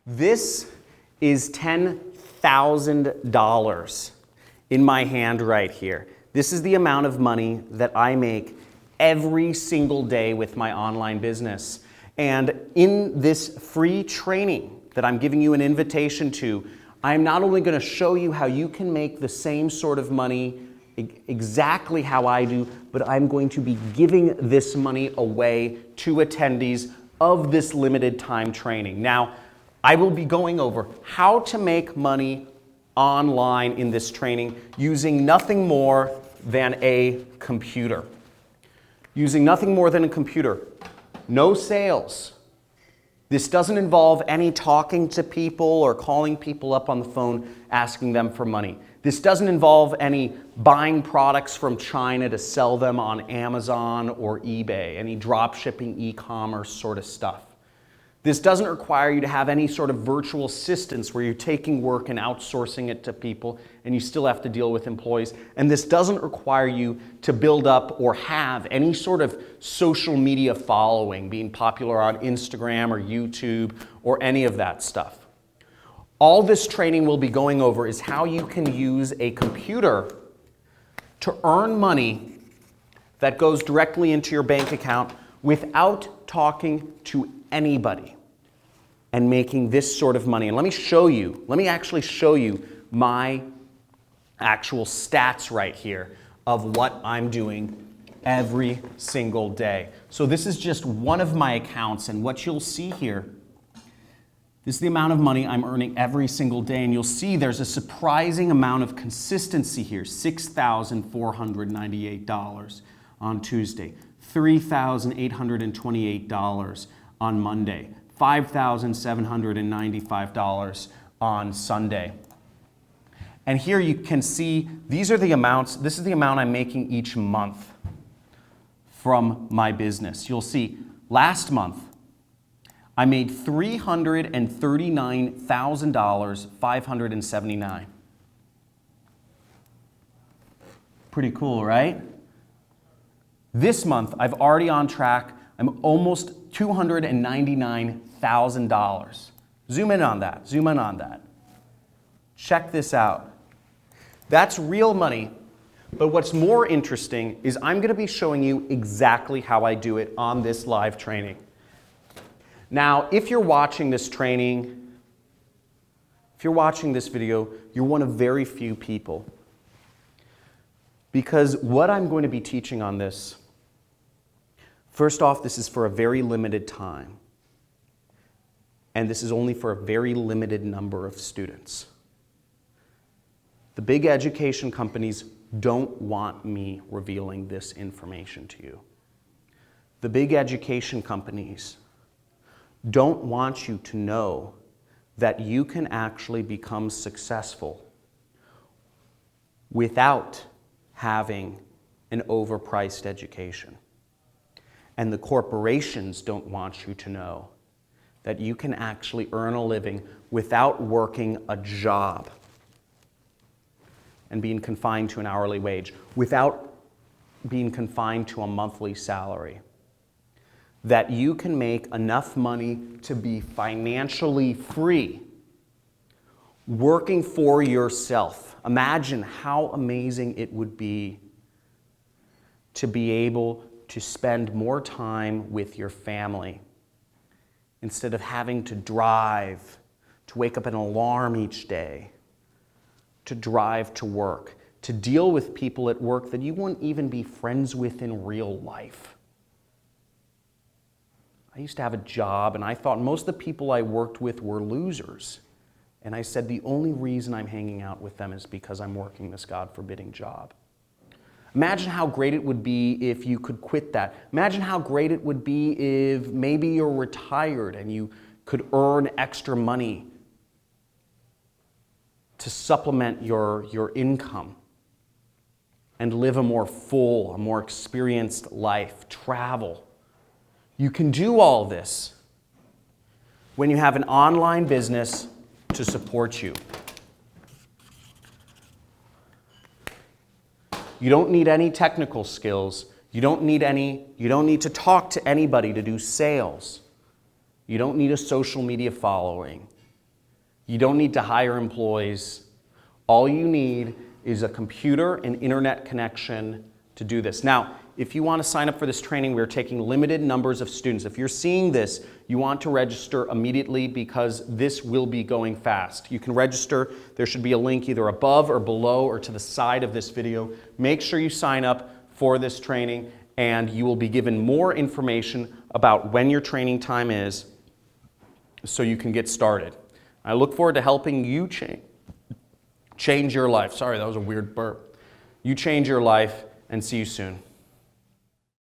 This is $10,000 in my hand right here. This is the amount of money that I make every single day with my online business. And in this free training that I'm giving you an invitation to, I'm not only going to show you how you can make the same sort of money exactly how I do, but I'm going to be giving this money away to attendees of this limited time training. Now, I will be going over how to make money online in this training using nothing more than a computer. Using nothing more than a computer. No sales. This doesn't involve any talking to people or calling people up on the phone asking them for money. This doesn't involve any buying products from China to sell them on Amazon or eBay, any drop shipping, e-commerce sort of stuff. This doesn't require you to have any sort of virtual assistants where you're taking work and outsourcing it to people and you still have to deal with employees. And this doesn't require you to build up or have any sort of social media following, being popular on Instagram or YouTube or any of that stuff. All this training we'll be going over is how you can use a computer to earn money that goes directly into your bank account without talking to anybody and making this sort of money. And let me actually show you my actual stats right here of what I'm doing every single day. So this is just one of my accounts, and what you'll see here, this is the amount of money I'm earning every single day, and you'll see there's a surprising amount of consistency here. $6,498 on Tuesday, $3,828 on Monday, $5,795 on Sunday. And here you can see these are the amounts, this is the amount I'm making each month from my business. You'll see last month I made $339,579. Pretty cool, right? This month I've already on track. I'm almost $299,000. Zoom in on that. Zoom in on that. Check this out. That's real money, but what's more interesting is I'm going to be showing you exactly how I do it on this live training. Now, if you're watching this training, if you're watching this video, you're one of very few people. Because what I'm going to be teaching on this, first off, this is for a very limited time. And this is only for a very limited number of students. The big education companies don't want me revealing this information to you. The big education companies don't want you to know that you can actually become successful without having an overpriced education. And the corporations don't want you to know that you can actually earn a living without working a job and being confined to an hourly wage, without being confined to a monthly salary. That you can make enough money to be financially free, working for yourself. Imagine how amazing it would be to be able to spend more time with your family instead of having to drive, to wake up an alarm each day, to drive to work, to deal with people at work that you wouldn't even be friends with in real life. I used to have a job and I thought most of the people I worked with were losers. And I said the only reason I'm hanging out with them is because I'm working this God-forbidding job. Imagine how great it would be if you could quit that. Imagine how great it would be if maybe you're retired and you could earn extra money to supplement your income and live a more full, a more experienced life, travel. You can do all this when you have an online business to support you. You don't need any technical skills. You don't need to talk to anybody to do sales. You don't need a social media following. You don't need to hire employees. All you need is a computer and internet connection to do this. Now, if you want to sign up for this training, we're taking limited numbers of students. If you're seeing this, you want to register immediately because this will be going fast. You can register. There should be a link either above or below or to the side of this video. Make sure you sign up for this training, and you will be given more information about when your training time is so you can get started. I look forward to helping you change your life. Sorry, that was a weird burp. You change your life, and see you soon.